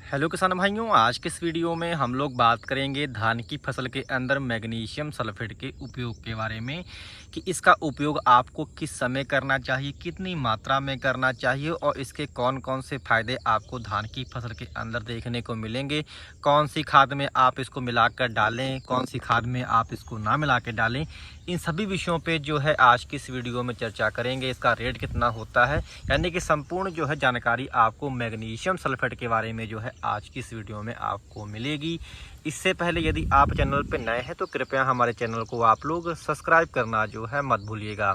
Hello किसान भाइयों, आज के इस वीडियो में हम लोग बात करेंगे धान की फसल के अंदर मैग्नीशियम सल्फेट के उपयोग के बारे में कि इसका उपयोग आपको किस समय करना चाहिए, कितनी मात्रा में करना चाहिए और इसके कौन कौन से फ़ायदे आपको धान की फसल के अंदर देखने को मिलेंगे। कौन सी खाद में आप इसको मिलाकर डालें, कौन सी खाद में आप इसको ना मिला के डालें, इन सभी विषयों पे जो है आज की इस वीडियो में चर्चा करेंगे। इसका रेट कितना होता है, यानी कि संपूर्ण जो है जानकारी आपको मैग्नीशियम सल्फेट के बारे में जो है आज की इस वीडियो में आपको मिलेगी। इससे पहले यदि आप चैनल पर नए हैं तो कृपया हमारे चैनल को आप लोग सब्सक्राइब करना जो है मत भूलिएगा।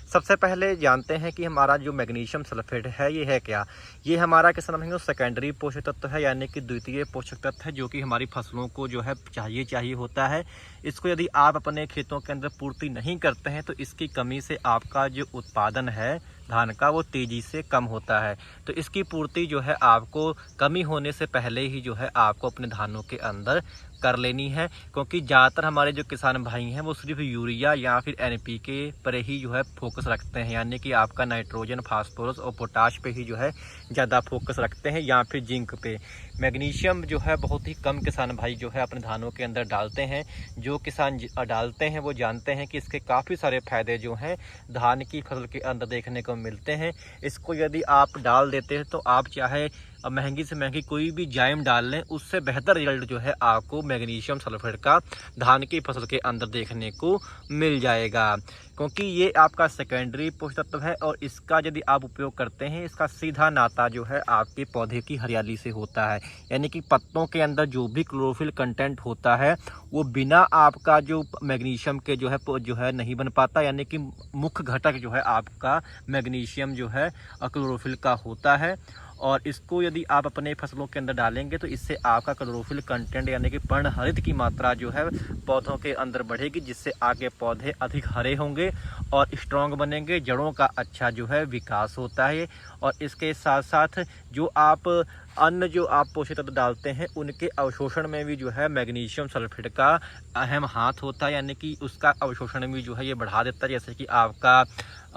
सबसे पहले जानते हैं कि हमारा जो मैग्नीशियम सल्फेट है ये है क्या। ये हमारा किसान भाइयों सेकेंडरी पोषक तत्व है, यानी कि द्वितीय पोषक तत्व है, जो कि हमारी फसलों को जो है चाहिए होता है। इसको यदि आप अपने खेतों के अंदर पूर्ति नहीं करते हैं तो इसकी कमी से आपका जो उत्पादन है धान का वो तेज़ी से कम होता है। तो इसकी पूर्ति जो है आपको कमी होने से पहले ही जो है आपको अपने धानों के अंदर कर लेनी है, क्योंकि ज़्यादातर हमारे जो किसान भाई हैं वो सिर्फ यूरिया या फिर NPK पर ही जो है फोकस रखते हैं, यानी कि आपका नाइट्रोजन, फास्फोरस और पोटाश पे ही जो है ज़्यादा फोकस रखते हैं या फिर जिंक पे। मैग्नीशियम जो है बहुत ही कम किसान भाई जो है अपने धानों के अंदर डालते हैं। जो किसान डालते हैं वो जानते हैं कि इसके काफ़ी सारे फायदे जो हैं धान की फसल के अंदर देखने को मिलते हैं। इसको यदि आप डाल देते हैं तो आप चाहे महंगी से महंगी कोई भी जाइम डाल लें, उससे बेहतर रिजल्ट जो है आपको मैग्नीशियम सल्फेट का धान की फसल के अंदर देखने को मिल जाएगा, क्योंकि ये आपका सेकेंडरी पोषक तत्व है और इसका यदि आप उपयोग करते हैं इसका सीधा नाता जो है आपके पौधे की हरियाली से होता है। यानी कि पत्तों के अंदर जो भी क्लोरोफिल कंटेंट होता है वो बिना आपका जो मैग्नीशियम के जो है नहीं बन पाता, यानी कि मुख्य घटक जो है आपका मैग्नीशियम जो है क्लोरोफिल का होता है। और इसको यदि आप अपने फसलों के अंदर डालेंगे तो इससे आपका क्लोरोफिल कंटेंट यानी कि पर्णहरित की मात्रा जो है पौधों के अंदर बढ़ेगी, जिससे आगे पौधे अधिक हरे होंगे और स्ट्रॉन्ग बनेंगे, जड़ों का अच्छा जो है विकास होता है। और इसके साथ साथ जो आप अन्य जो आप पोषक तत्व डालते हैं उनके अवशोषण में भी जो है मैग्नीशियम सल्फेट का अहम हाथ होता है, यानी कि उसका अवशोषण भी जो है ये बढ़ा देता है। जैसे कि आपका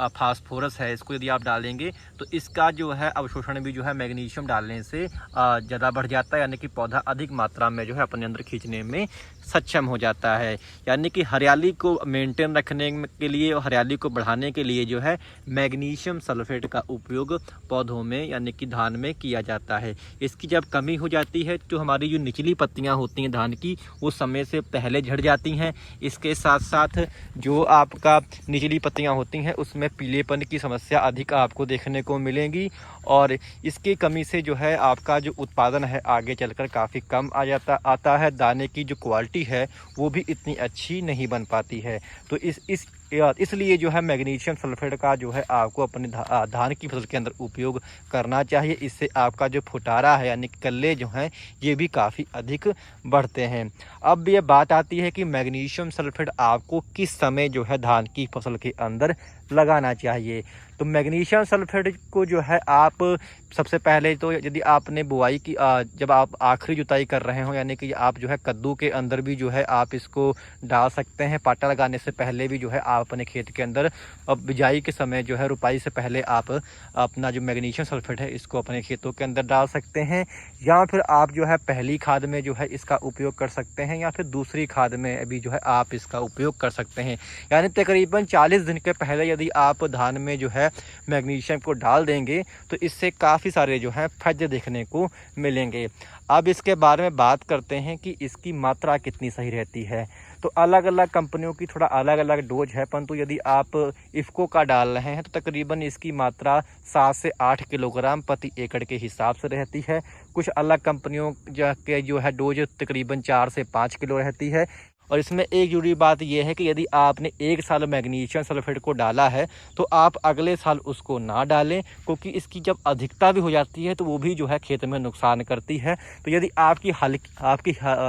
फास्फोरस है, इसको यदि आप डालेंगे तो इसका जो है अवशोषण भी जो है मैग्नीशियम डालने से ज़्यादा बढ़ जाता है, यानी कि पौधा अधिक मात्रा में जो है अपने अंदर खींचने में सक्षम हो जाता है। यानी कि हरियाली को मेंटेन रखने के लिए और हरियाली को बढ़ाने के लिए जो है मैग्नीशियम सल्फेट का उपयोग पौधों में यानी कि धान में किया जाता है। इसकी जब कमी हो जाती है तो हमारी जो निचली पत्तियां होती हैं धान की वो समय से पहले झड़ जाती हैं। इसके साथ साथ जो आपका निचली पत्तियां होती हैं उसमें पीलेपन की समस्या अधिक आपको देखने को मिलेंगी और इसकी कमी से जो है आपका जो उत्पादन है आगे चलकर काफ़ी कम आता है। दाने की जो क्वालिटी है वो भी इतनी अच्छी नहीं बन पाती है। तो इसलिए जो है मैग्नीशियम सल्फेट का जो है आपको अपने धान की फसल के अंदर उपयोग करना चाहिए। इससे आपका जो फुटारा है यानी कल्ले जो हैं ये भी काफ़ी अधिक बढ़ते हैं। अब ये बात आती है कि मैग्नीशियम सल्फेट आपको किस समय जो है धान की फसल के अंदर लगाना चाहिए। तो मैग्नीशियम सल्फेट को जो है आप सबसे पहले तो यदि आपने बुआई की जब आप आखिरी जुताई कर रहे हो, यानी कि आप जो है कद्दू के अंदर भी जो है आप इसको डाल सकते हैं। पाटा लगाने से पहले भी जो है आप अपने खेत के अंदर बिजाई के समय जो है रुपाई से पहले आप अपना जो मैग्नीशियम सल्फेट है इसको अपने खेतों के अंदर डाल सकते हैं, या फिर आप जो है पहली खाद में जो है इसका उपयोग कर सकते हैं, या फिर दूसरी खाद में भी जो है आप इसका उपयोग कर सकते हैं। यानी तकरीबन 40 दिन के पहले यदि आप धान में जो है मैग्नीशियम को डाल देंगे तो इससे काफ़ी सारे जो है फायदे देखने को मिलेंगे। अब इसके बारे में बात करते हैं कि इसकी मात्रा कितनी सही रहती है। तो अलग अलग कंपनियों की थोड़ा अलग अलग डोज है, परंतु यदि आप इफ़को का डाल रहे हैं तो तकरीबन इसकी मात्रा 7 से 8 किलोग्राम प्रति एकड़ के हिसाब से रहती है। कुछ अलग कंपनियों के जो है डोज तकरीबन 4 से 5 किलो रहती है। और इसमें एक जरूरी बात यह है कि यदि आपने एक साल मैग्नीशियम सल्फेट को डाला है तो आप अगले साल उसको ना डालें, क्योंकि इसकी जब अधिकता भी हो जाती है तो वो भी जो है खेत में नुकसान करती है। तो यदि आपकी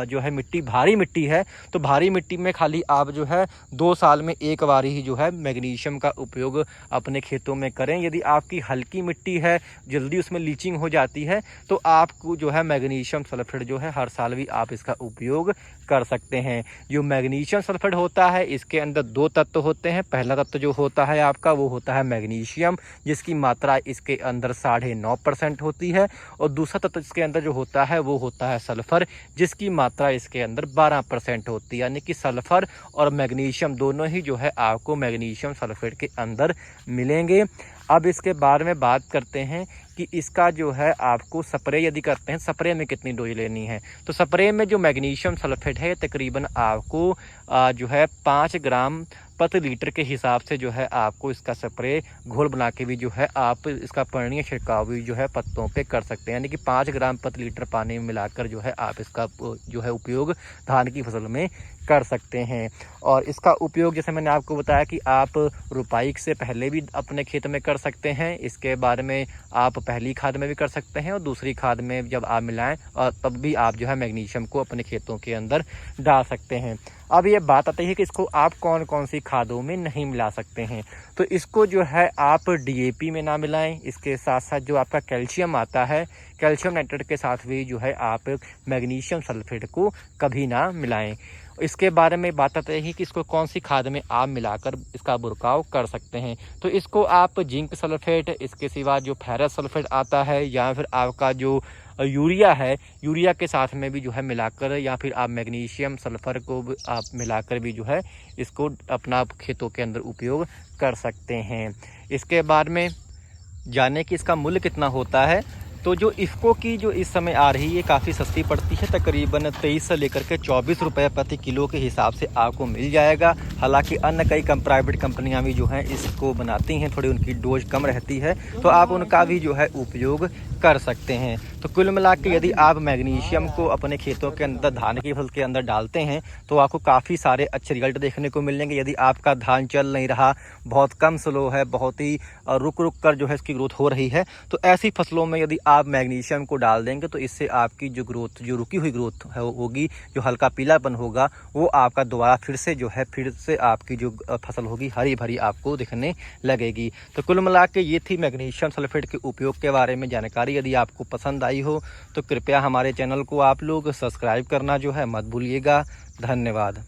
जो है मिट्टी भारी मिट्टी है तो भारी मिट्टी में खाली आप जो है 2 साल में एक बार ही जो है मैग्नीशियम का उपयोग अपने खेतों में करें। यदि आपकी हल्की मिट्टी है, जल्दी उसमें लीचिंग हो जाती है, तो आपको जो है मैग्नीशियम सल्फेट जो है हर साल भी आप इसका उपयोग कर सकते हैं। जो मैग्नीशियम सल्फेट होता है इसके अंदर दो तत्व होते हैं। पहला तत्व जो होता है आपका वो होता है मैग्नीशियम, जिसकी मात्रा इसके अंदर 9.5% होती है, और दूसरा तत्व इसके अंदर जो होता है वो होता है सल्फर, जिसकी मात्रा इसके अंदर 12% होती है। यानी कि सल्फर और मैग्नीशियम दोनों ही जो है आपको मैग्नीशियम सल्फेट के अंदर मिलेंगे। अब इसके बारे में बात करते हैं कि इसका जो है आपको स्प्रे यदि करते हैं, स्प्रे में कितनी डोज लेनी है। तो स्प्रे में जो मैग्नीशियम सल्फेट है तकरीबन आपको जो है 5 ग्राम प्रति लीटर के हिसाब से जो है आपको इसका स्प्रे घोल बना के भी जो है आप इसका पर्णीय छिड़काव भी जो है पत्तों पे कर सकते हैं। यानी कि 5 ग्राम प्रति लीटर पानी में मिलाकर जो है आप इसका जो है उपयोग धान की फसल में कर सकते हैं। और इसका उपयोग जैसे मैंने आपको बताया कि आप रुपाई से पहले भी अपने खेत में कर सकते हैं। इसके बारे में आप पहली खाद में भी कर सकते हैं और दूसरी खाद में जब आप मिलाएं और तब भी आप जो है मैग्नीशियम को अपने खेतों के अंदर डाल सकते हैं। अब ये बात आती है कि इसको आप कौन कौन सी खादों में नहीं मिला सकते हैं। तो इसको जो है आप डीएपी में ना मिलाएं। इसके साथ साथ जो आपका कैल्शियम आता है, कैल्शियम नाइट्रेट के साथ भी जो है आप मैग्नीशियम सल्फेट को कभी ना मिलाएं। इसके बारे में बात आती है कि इसको कौन सी खाद में आप मिलाकर इसका बुरकाव कर सकते हैं। तो इसको आप जिंक सल्फेट, इसके सिवा जो फेरस सल्फेट आता है, या फिर आपका जो यूरिया है, यूरिया के साथ में भी जो है मिलाकर, या फिर आप मैग्नीशियम सल्फर को आप मिलाकर भी जो है इसको अपना खेतों के अंदर उपयोग कर सकते हैं। इसके बाद में जाने कि इसका मूल्य कितना होता है। तो जो इफ़को की जो इस समय आ रही है काफ़ी सस्ती पड़ती है, तकरीबन 23 से लेकर के 24 रुपये प्रति किलो के हिसाब से आपको मिल जाएगा। हालांकि अन्य कई प्राइवेट कंपनियां भी जो हैं इसको बनाती हैं, थोड़ी उनकी डोज कम रहती है, तो आप उनका भी जो है उपयोग कर सकते हैं। तो कुल मिला के यदि आप मैग्नीशियम को अपने खेतों के अंदर धान की फसल के अंदर डालते हैं तो आपको काफ़ी सारे अच्छे रिजल्ट देखने को मिलेंगे। यदि आपका धान चल नहीं रहा, बहुत कम स्लो है, बहुत ही रुक कर जो है इसकी ग्रोथ हो रही है, तो ऐसी फसलों में यदि आप मैग्नीशियम को डाल देंगे तो इससे आपकी जो ग्रोथ, जो रुकी हुई ग्रोथ है होगी, जो हल्का पीलापन होगा, वो आपका दोबारा फिर से आपकी जो फसल होगी हरी भरी आपको दिखने लगेगी। तो कुल मिला के ये थी मैग्नीशियम सल्फेट के उपयोग के बारे में जानकारी। यदि आपको पसंद आई हो तो कृपया हमारे चैनल को आप लोग सब्सक्राइब करना जो है मत भूलिएगा। धन्यवाद।